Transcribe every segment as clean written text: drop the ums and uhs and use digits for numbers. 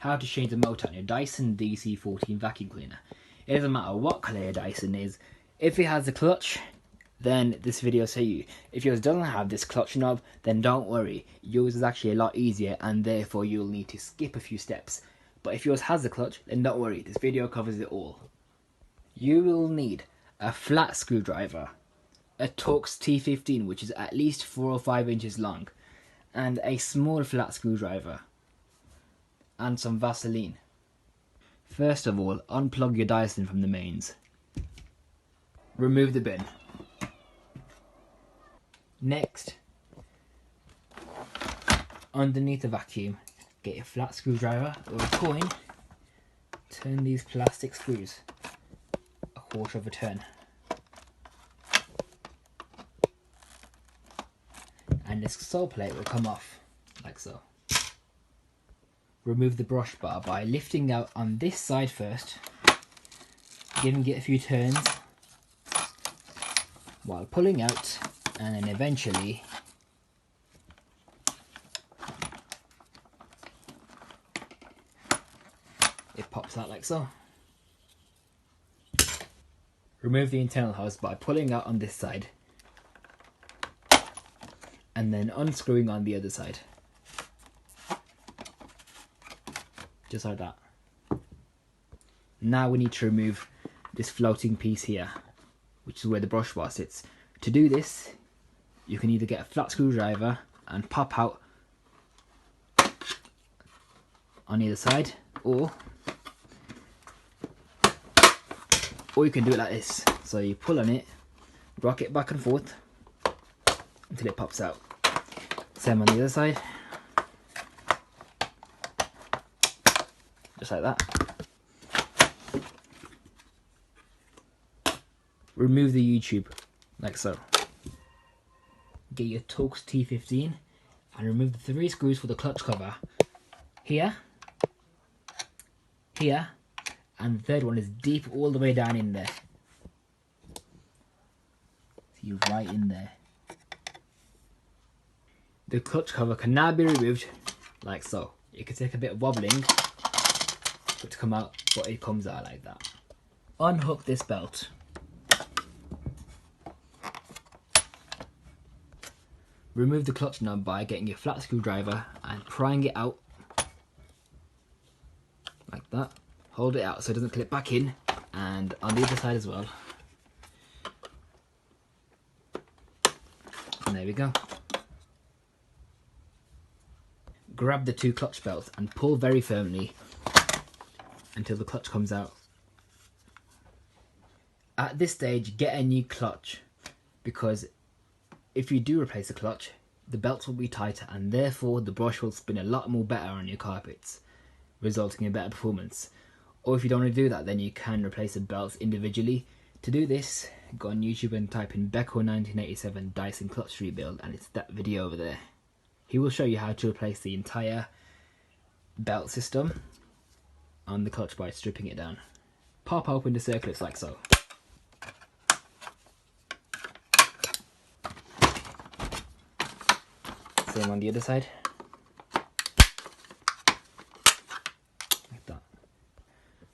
how to change the motor on your Dyson DC14 vacuum cleaner. It doesn't matter what colour your Dyson is. If it has a clutch, then this video will show you. If yours doesn't have this clutch knob, then don't worry. Yours is actually a lot easier and therefore you'll need to skip a few steps. But if yours has the clutch, then don't worry. This video covers it all. You will need a flat screwdriver, a Torx T15 which is at least 4 or 5 inches long, and a small flat screwdriver, and some Vaseline. First of all, unplug your Dyson from the mains. Remove the bin. Next, underneath the vacuum, get a flat screwdriver or a coin, turn these plastic screws a quarter of a turn. And this sole plate will come off, like so. Remove the brush bar by lifting out on this side first, giving it a few turns while pulling out, and then eventually it pops out like so. Remove the internal hose by pulling out on this side and then unscrewing on the other side. Just like that. Now we need to remove this floating piece here, which is where the brush bar sits. To do this, you can either get a flat screwdriver and pop out on either side, or you can do it like this. So you pull on it, rock it back and forth until it pops out. Same on the other side. Just like that. Remove the U-tube, like so. Get your Torx T15 and remove the 3 screws for the clutch cover. Here, here, and the third one is deep all the way down in there. See, right in there. The clutch cover can now be removed, like so. It can take a bit of wobbling for it to come out, but it comes out like that. Unhook this belt. Remove the clutch knob by getting your flat screwdriver and prying it out, like that. Hold it out so it doesn't clip back in, and on the other side as well. And there we go. Grab the 2 clutch belts and pull very firmly until the clutch comes out. At this stage, get a new clutch, because if you do replace the clutch, the belts will be tighter and therefore the brush will spin a lot more better on your carpets, resulting in better performance. Or if you don't want to do that, then you can replace the belts individually. To do this, go on YouTube and type in Beko 1987 Dyson clutch rebuild, and it's that video over there. He will show you how to replace the entire belt system on the clutch by stripping it down. Pop open the circlets like so. Same on the other side. Like that.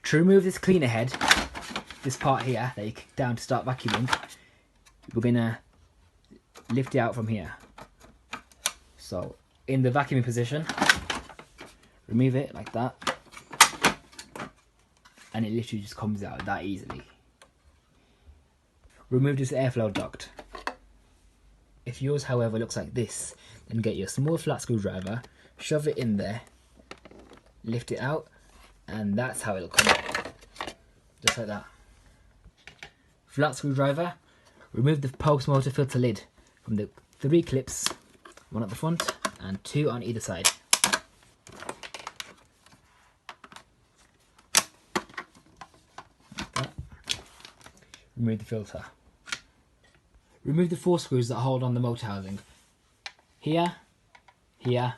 To remove this cleaner head, this part here that you kick down to start vacuuming, we're gonna lift it out from here. So in the vacuuming position, remove it like that, and it literally just comes out that easily. Remove this airflow duct. If yours, however, looks like this, then get your small flat screwdriver, shove it in there, lift it out, and that's how it'll come out. Just like that. Flat screwdriver, remove the post motor filter lid from the 3 clips, 1 at the front and 2 on either side. Like that. Remove the filter. Remove the 4 screws that hold on the motor housing. Here, here,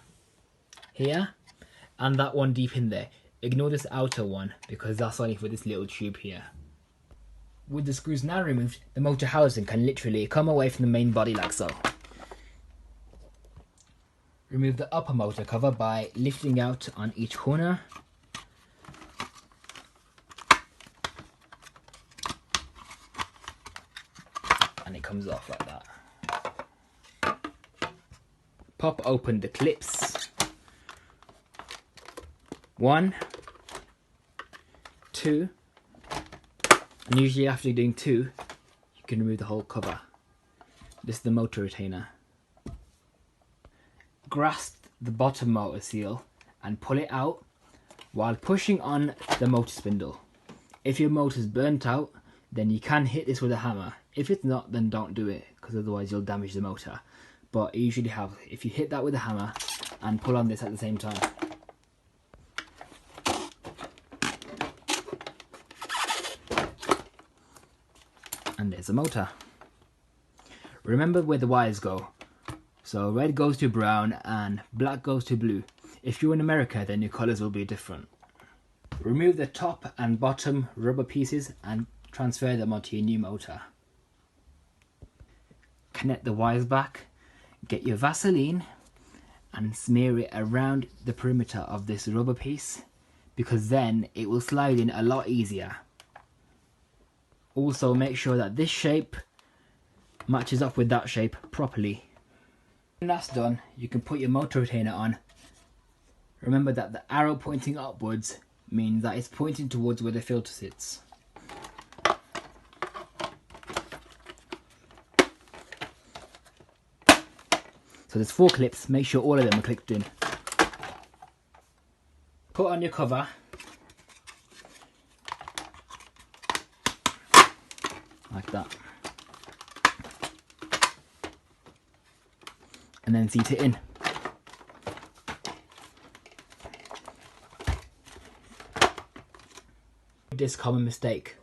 here, and that one deep in there. Ignore this outer one because that's only for this little tube here. With the screws now removed, the motor housing can literally come away from the main body like so. Remove the upper motor cover by lifting out on each corner comes off like that. Pop open the clips. 1, 2, and usually after doing 2, you can remove the whole cover. This is the motor retainer. Grasp the bottom motor seal and pull it out while pushing on the motor spindle. If your motor is burnt out, then you can hit this with a hammer. If it's not, then don't do it, because otherwise you'll damage the motor. But it usually helps if you hit that with a hammer and pull on this at the same time. And there's the motor. Remember where the wires go. So red goes to brown and black goes to blue. If you're in America, then your colours will be different. Remove the top and bottom rubber pieces and transfer them onto your new motor. Connect the wires back, get your Vaseline and smear it around the perimeter of this rubber piece, because then it will slide in a lot easier. Also make sure that this shape matches up with that shape properly. When that's done, you can put your motor retainer on. Remember that the arrow pointing upwards means that it's pointing towards where the filter sits. So there's 4 clips, make sure all of them are clipped in. Put on your cover. Like that. And then seat it in. This common mistake.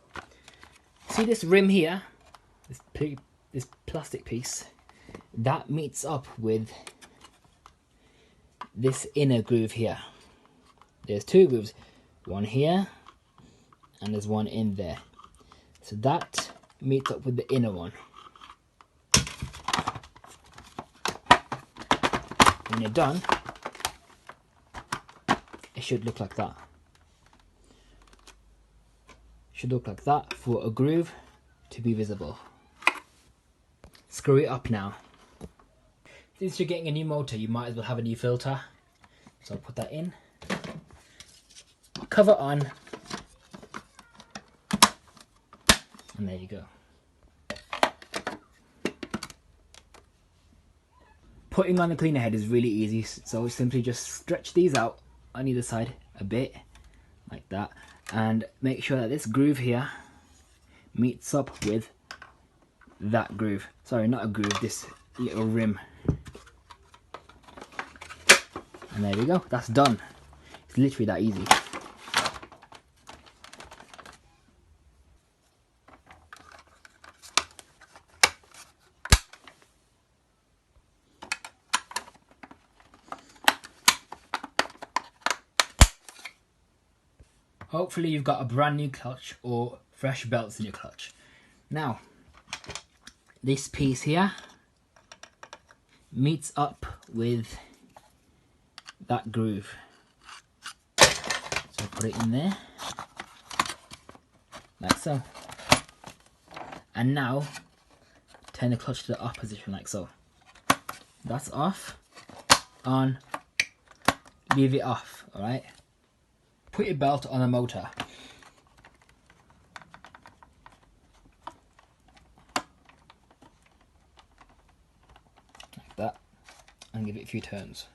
See this rim here? This plastic piece? That meets up with this inner groove here. There's 2 grooves. One here and there's one in there. So that meets up with the inner one. When you're done, it should look like that. Should look like that for a groove to be visible. Screw it up now. Since you're getting a new motor, you might as well have a new filter. So I'll put that in. Cover on. And there you go. Putting on the cleaner head is really easy, so simply just stretch these out on either side a bit, like that, and make sure that this groove here meets up with that groove. Sorry, not a groove, this little rim. And there we go, that's done. It's literally that easy. Hopefully you've got a brand new clutch or fresh belts in your clutch. Now, this piece here meets up with that groove. So put it in there, like so. And now, turn the clutch to the off position like so. That's off, on, leave it off, alright? Put your belt on the motor. Like that. And give it a few turns.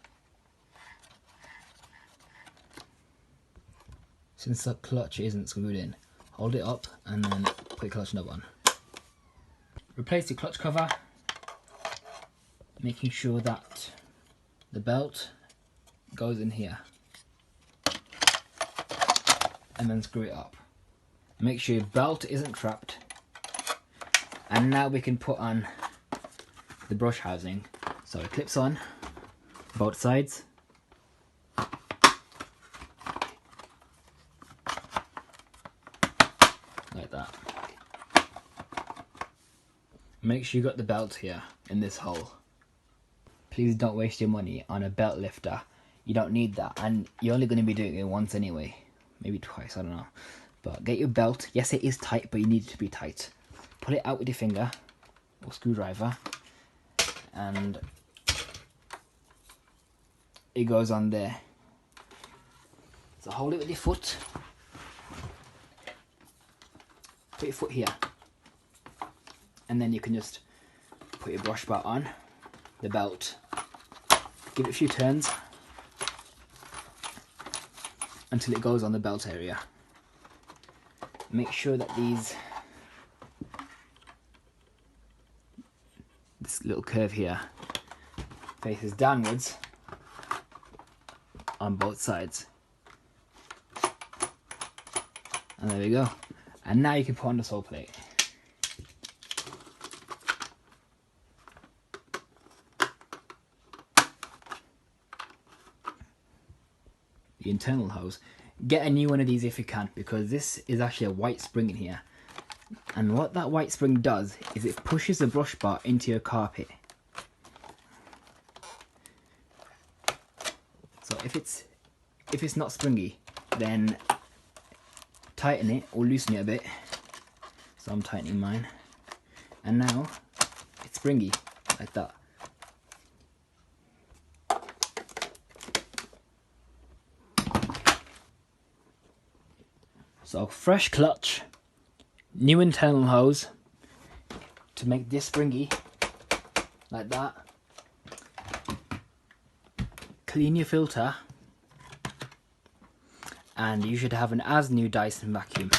Since the clutch isn't screwed in, hold it up and then put your clutch knob on. Replace your clutch cover, making sure that the belt goes in here. And then screw it up. Make sure your belt isn't trapped. And now we can put on the brush housing. So it clips on both sides. Like that. Make sure you got the belt here in this hole. Please don't waste your money on a belt lifter. You don't need that, and you're only going to be doing it once anyway. Maybe twice, I don't know. But get your belt. Yes, it is tight, but you need it to be tight. Pull it out with your finger. or screwdriver, and it goes on there. So hold it with your foot. Put your foot here, and then you can just put your brush bar on the belt. Give it a few turns until it goes on the belt area. Make sure that this little curve here faces downwards on both sides. And there we go. And now you can put on the sole plate. The internal hose. Get a new one of these if you can, because this is actually a white spring in here. And what that white spring does is it pushes the brush bar into your carpet. So if it's not springy, then tighten it or loosen it a bit. So I'm tightening mine, and now it's springy like that. So fresh clutch, new internal hose to make this springy like that. Clean your filter, and you should have an as new Dyson vacuum.